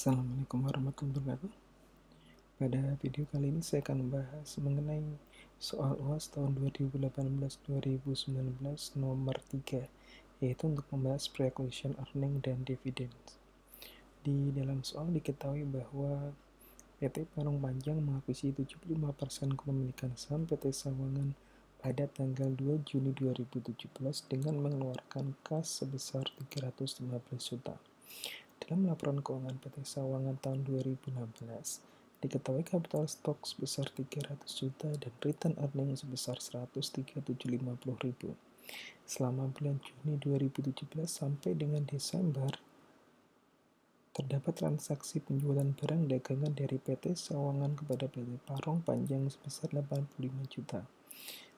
Assalamualaikum warahmatullahi wabarakatuh. Pada video kali ini saya akan membahas mengenai soal UAS tahun 2018-2019 nomor 3, yaitu untuk membahas pre-acquisition earning dan dividends. Di dalam soal diketahui bahwa PT Parung Panjang mengakuisisi 75% kepemilikan saham PT Sawangan pada tanggal 2 Juni 2017 dengan mengeluarkan kas sebesar 315 juta. Dalam laporan keuangan PT Sawangan tahun 2016, diketahui kapital stok sebesar 300 juta dan return earning sebesar 103.750.000. Selama bulan Juni 2017 sampai dengan Desember, terdapat transaksi penjualan barang dagangan dari PT Sawangan kepada PT Parung Panjang sebesar 85 juta.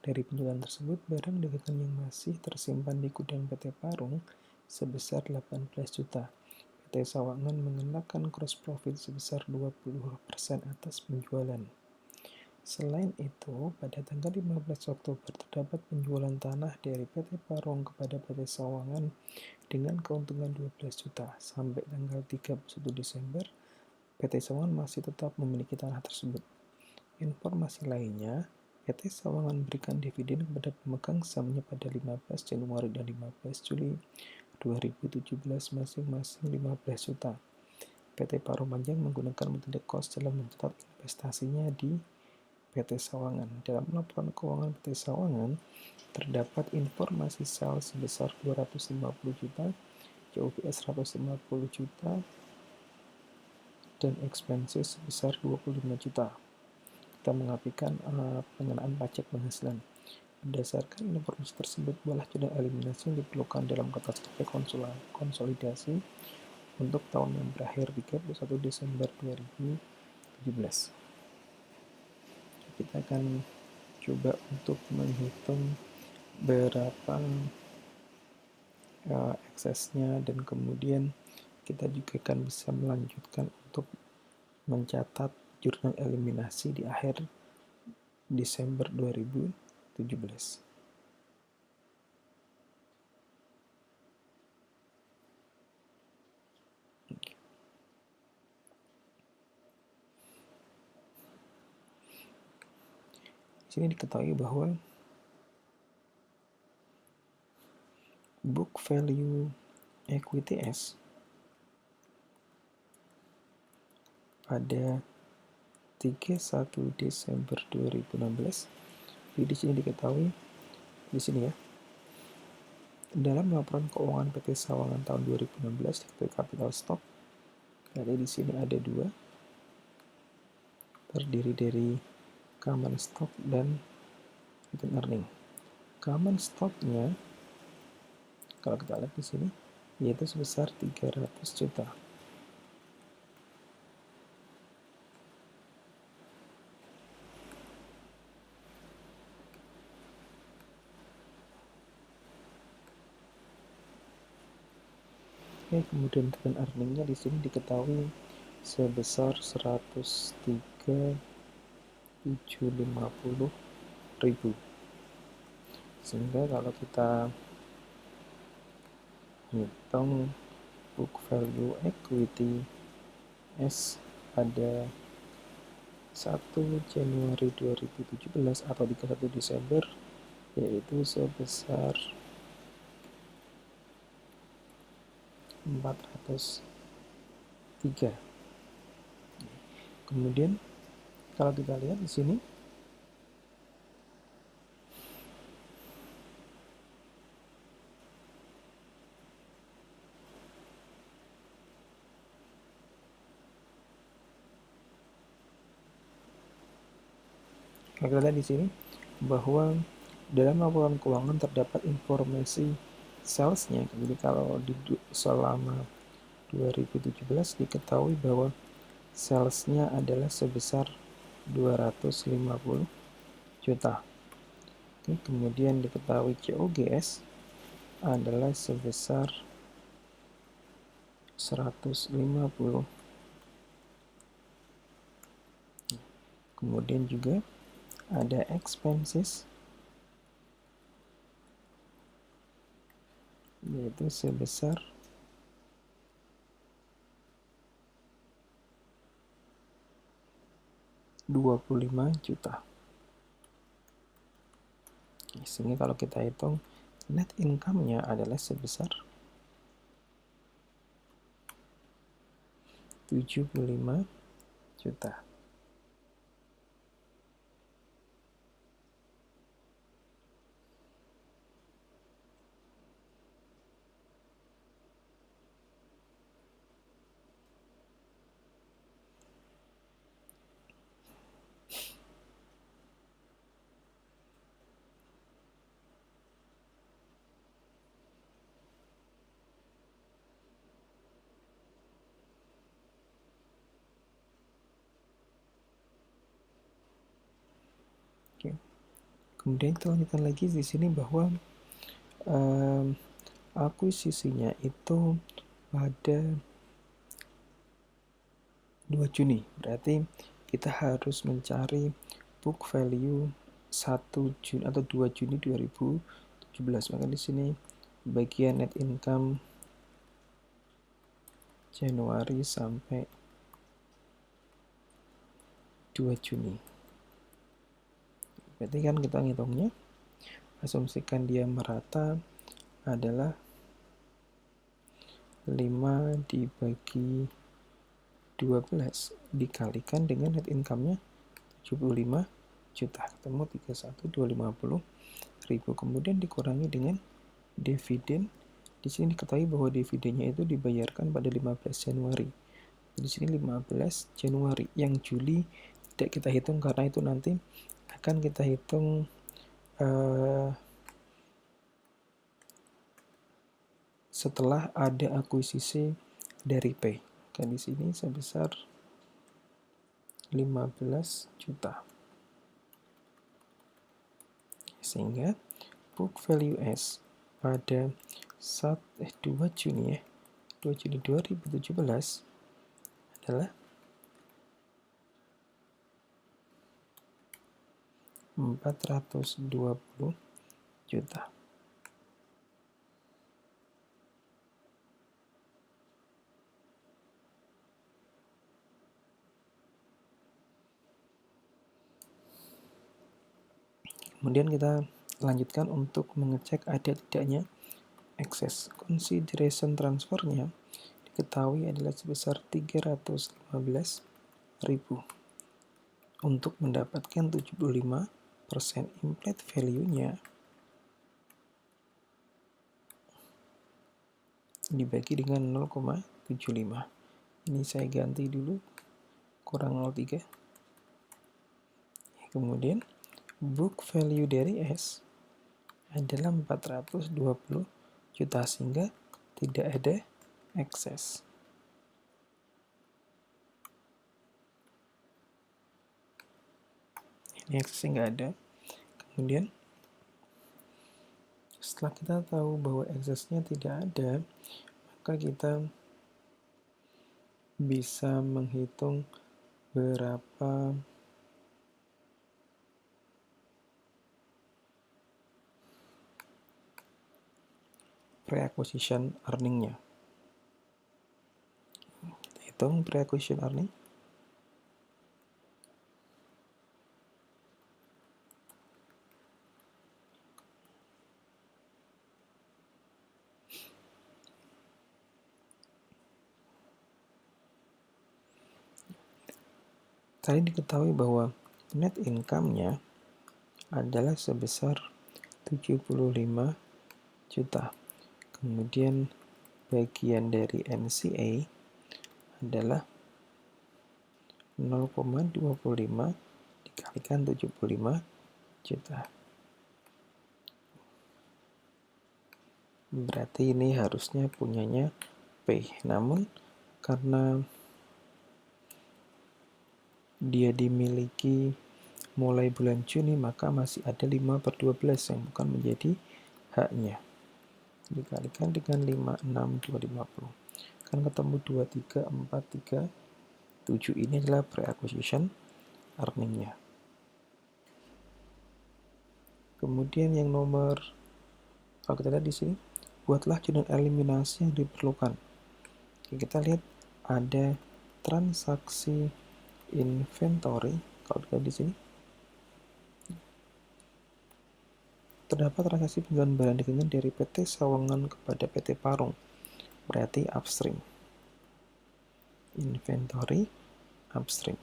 Dari penjualan tersebut, barang dagangan yang masih tersimpan di gudang PT Parung sebesar 18 juta. PT Sawangan mengenakan gross profit sebesar 20% atas penjualan. Selain itu, pada tanggal 15 Oktober terdapat penjualan tanah dari PT Parung kepada PT Sawangan dengan keuntungan 12 juta. Sampai tanggal 31 Desember, PT Sawangan masih tetap memiliki tanah tersebut. Informasi lainnya, PT Sawangan memberikan dividen kepada pemegang sahamnya pada 15 Januari dan 15 Juli 2017 masing-masing 15 juta. PT Parung Panjang menggunakan metode cost dalam mencatat investasinya di PT Sawangan. Dalam laporan keuangan PT Sawangan, terdapat informasi sales sebesar 250 juta, COGS 150 juta, dan expenses sebesar 25 juta. Kita mengapikan pengenaan pajak penghasilan. Berdasarkan informasi tersebut, balas dan eliminasi yang diperlukan dalam katastrofik konsolidasi untuk tahun yang berakhir 31 Desember 2017. Kita akan coba untuk menghitung berapa eksesnya, dan kemudian kita juga akan bisa melanjutkan untuk mencatat jurnal eliminasi di akhir Desember 2017. Di sini diketahui bahwa book value equity S pada 31 Desember 2016. Jadi di sini diketahui di sini ya. Dalam laporan keuangan PT Sawangan tahun 2016 diketahui capital stock. Jadi di sini ada dua, terdiri dari common stock dan return earning. Common stocknya kalau kita lihat di sini yaitu sebesar 300 juta. Oke, kemudian return earningnya di sini diketahui sebesar 103.750.000. Sehingga kalau kita hitung book value equity S pada 1 Januari 2017 atau 31 Desember, yaitu sebesar 403. Kemudian kalau kita lihat di sini bahwa dalam laporan keuangan terdapat informasi salesnya. Jadi kalau selama 2017 diketahui bahwa salesnya adalah sebesar 250 juta. Oke, kemudian diketahui COGS adalah sebesar 150. Kemudian juga ada expenses yaitu sebesar 25 juta. Sehingga kalau kita hitung net income-nya adalah sebesar 75 juta. Oke. Kemudian kita lanjutkan lagi di sini bahwa akuisisinya itu pada 2 Juni. Berarti kita harus mencari book value 1 Juni atau 2 Juni 2017. Maka di sini bagian net income Januari sampai 2 Juni. Berarti kan kita ngitungnya, asumsikan dia merata adalah 5 dibagi 12 dikalikan dengan net income-nya 75 juta. Ketemu 31.250.000. Kemudian dikurangi dengan dividen. Di sini diketahui bahwa dividennya itu dibayarkan pada 15 Januari. Di sini 15 Januari. Yang Juli tidak kita hitung karena itu nanti akan kita hitung setelah ada akuisisi dari P. Dan di sini sebesar 15 juta. Sehingga book value S pada 2 Juni 2017 adalah 420 juta. Kemudian kita lanjutkan untuk mengecek ada tidaknya excess. Consideration transfernya diketahui adalah sebesar 315.000. Untuk mendapatkan 75% implied value-nya dibagi dengan 0,75. Ini saya ganti dulu kurang 0,3. Kemudian book value dari S adalah 420 juta sehingga tidak ada excess. Ini excess nggak ada. Kemudian setelah kita tahu bahwa excess-nya tidak ada, maka kita bisa menghitung berapa pre-acquisition earning-nya. Kita hitung pre-acquisition earning. Tadi diketahui bahwa net income-nya adalah sebesar 75 juta. Kemudian bagian dari NCA adalah 0,25 dikalikan 75 juta. Berarti ini harusnya punyanya P. Namun karena dia dimiliki mulai bulan Juni, maka masih ada 5/12 yang bukan menjadi haknya. Dikalikan dengan 56.250. Kan ketemu 23.437. Ini adalah pre-acquisition earning-nya. Kemudian yang nomor, kalau kita lihat di sini, buatlah jurnal eliminasi yang diperlukan. Oke, kita lihat ada transaksi inventory Kalau dilihat di sini terdapat transaksi penjualan barang dagangan dari PT Sawangan kepada PT Parung, berarti upstream. Inventory upstream.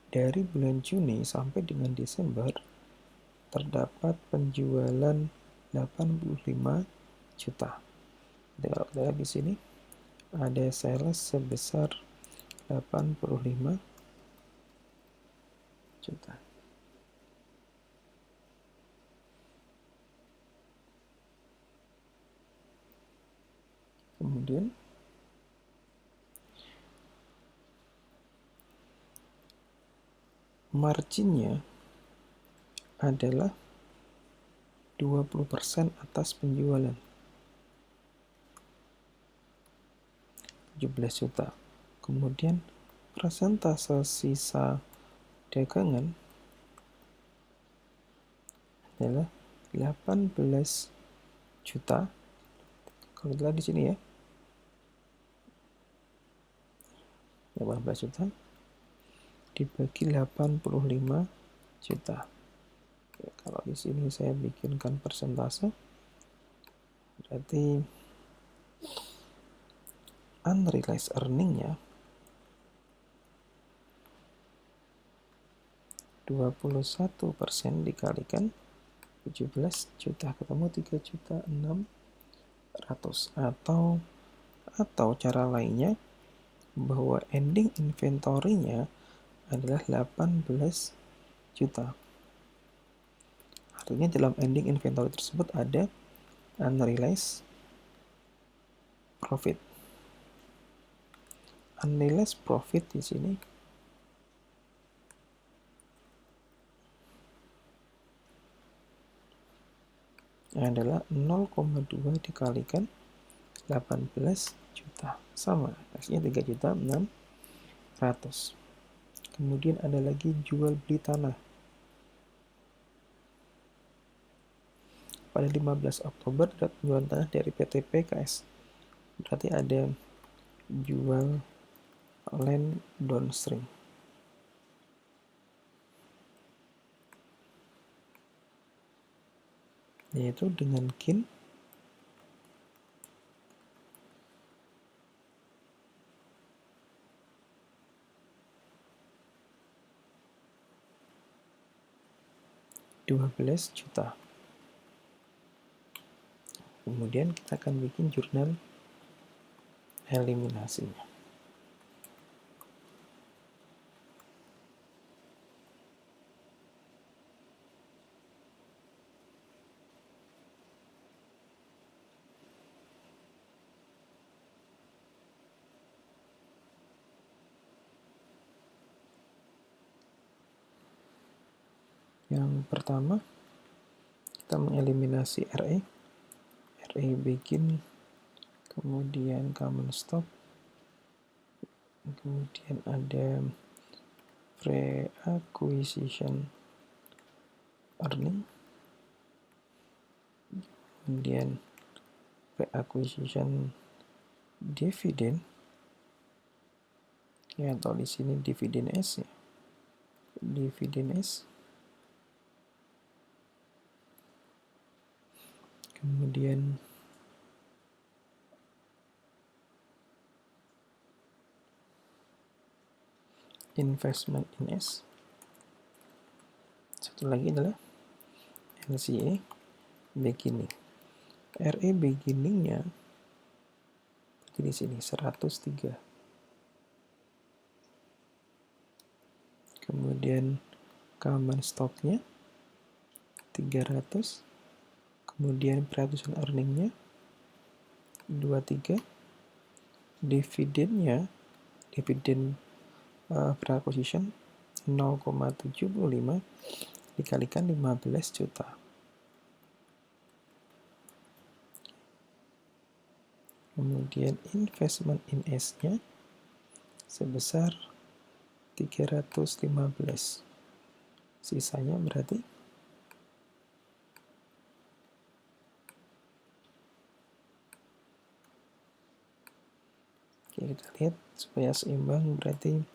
Dari bulan Juni sampai dengan Desember terdapat penjualan 85 juta. Jadi kalau kita lihat di sini ada sales sebesar 85 juta. Kemudian marginnya adalah 20% atas penjualan 17 juta. Kemudian persentase sisa dagangan adalah 18 juta. Kalau kita lihat di sini ya, 18 juta dibagi 85 juta. Oke, kalau di sini saya bikinkan persentase, berarti unrealized earning-nya 21% dikalikan 17 juta, ketemu 3.600.000. Atau cara lainnya bahwa ending inventory-nya adalah 18 juta. Artinya dalam ending inventory tersebut ada unrealized profit. Unrealized profit di sini adalah 0,2 dikalikan 18 juta, sama hasilnya 3.600.000. Kemudian ada lagi jual beli tanah. Pada 15 Oktober ada penjualan tanah dari PT PKS. Berarti ada jual land downstream. Yaitu dengan KIN $12 juta. Kemudian kita akan bikin jurnal eliminasinya. Yang pertama, kita mengeliminasi RE begin, kemudian common stock, kemudian ada pre-acquisition earning, kemudian pre-acquisition dividend, ya, atau di sini dividend S ya, dividend S. Kemudian investment in S. Satu lagi adalah LCA beginning. RE beginningnya di sini 103. Kemudian common stocknya 300. Kemudian pre-acquisition earningnya 23. Dividennya, dividen pre-acquisition 0,75 dikalikan 15 juta. Kemudian investment in S-nya sebesar 315. Sisanya berarti oke, kita lihat supaya seimbang, berarti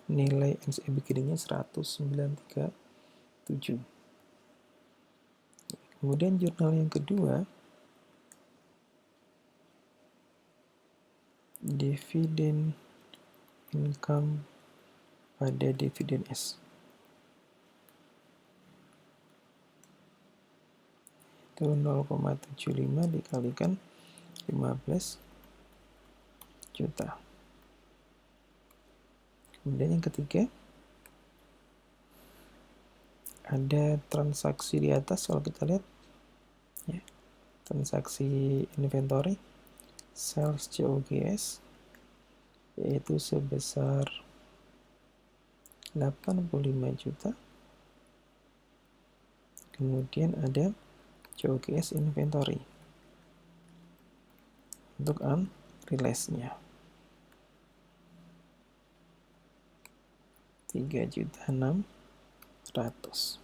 nilai NCE-BGD-nya 10937. Kemudian jurnal yang kedua, dividen income pada dividen S. Itu 0,75 dikalikan 15 juta. Kemudian yang ketiga, ada transaksi di atas, kalau kita lihat ya, transaksi inventory sales COGS yaitu sebesar 85 juta. Kemudian ada COGS inventory untuk unrealized-nya 3.600.000.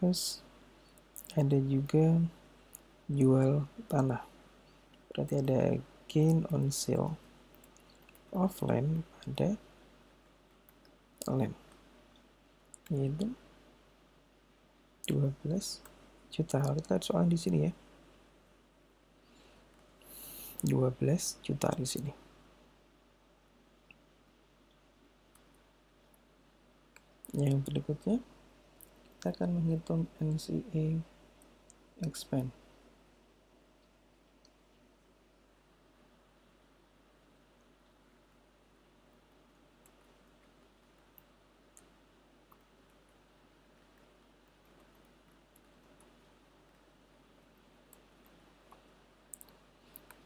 Terus ada juga jual tanah, berarti ada gain on sale of land pada land, yaitu 12 juta. Kita lihat soal di sini ya, 12 juta di sini. Yang berikutnya, kita akan menghitung NCE expand.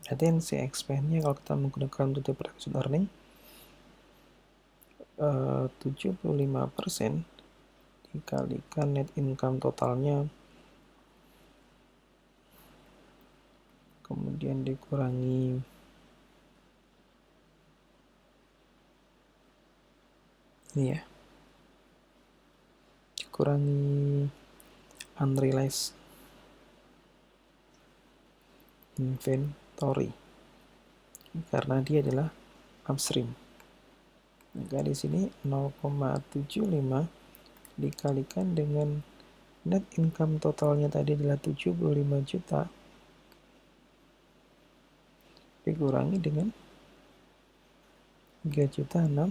Berarti NCE expand-nya kalau kita menggunakan metode projected earning 75% dikalikan net income totalnya, kemudian dikurangi ini ya, dikurangi unrealized inventory karena dia adalah upstream. Maka di sini 0,75 dikalikan dengan net income totalnya tadi adalah 75 juta dikurangi dengan 3.600.000.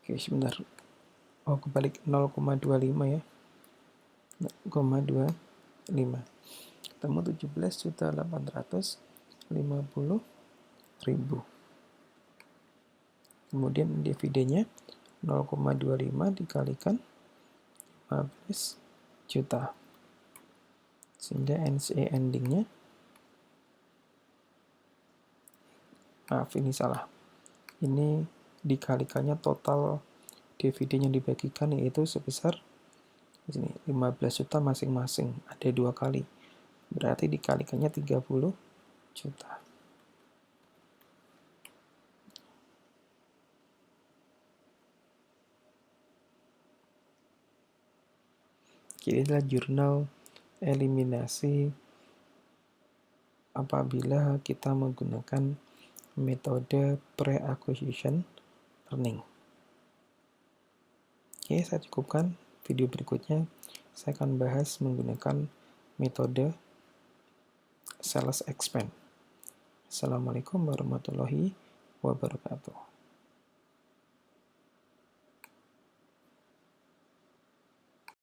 Oke, sebentar. Oh, kebalik 0,25 ya. 0,25. Ketemu 17.850.000. Kemudian dividennya 0,25 dikalikan 15 juta. Sehingga NCE endingnya, maaf ini salah. Ini dikalikannya total dividen yang dibagikan yaitu sebesar di sini 15 juta masing-masing, ada 2 kali. Berarti dikalikannya 30 juta. Jadi adalah jurnal eliminasi apabila kita menggunakan metode pre-acquisition earning. Oke, saya cukupkan. Video berikutnya saya akan bahas menggunakan metode sales expand. Assalamualaikum warahmatullahi wabarakatuh.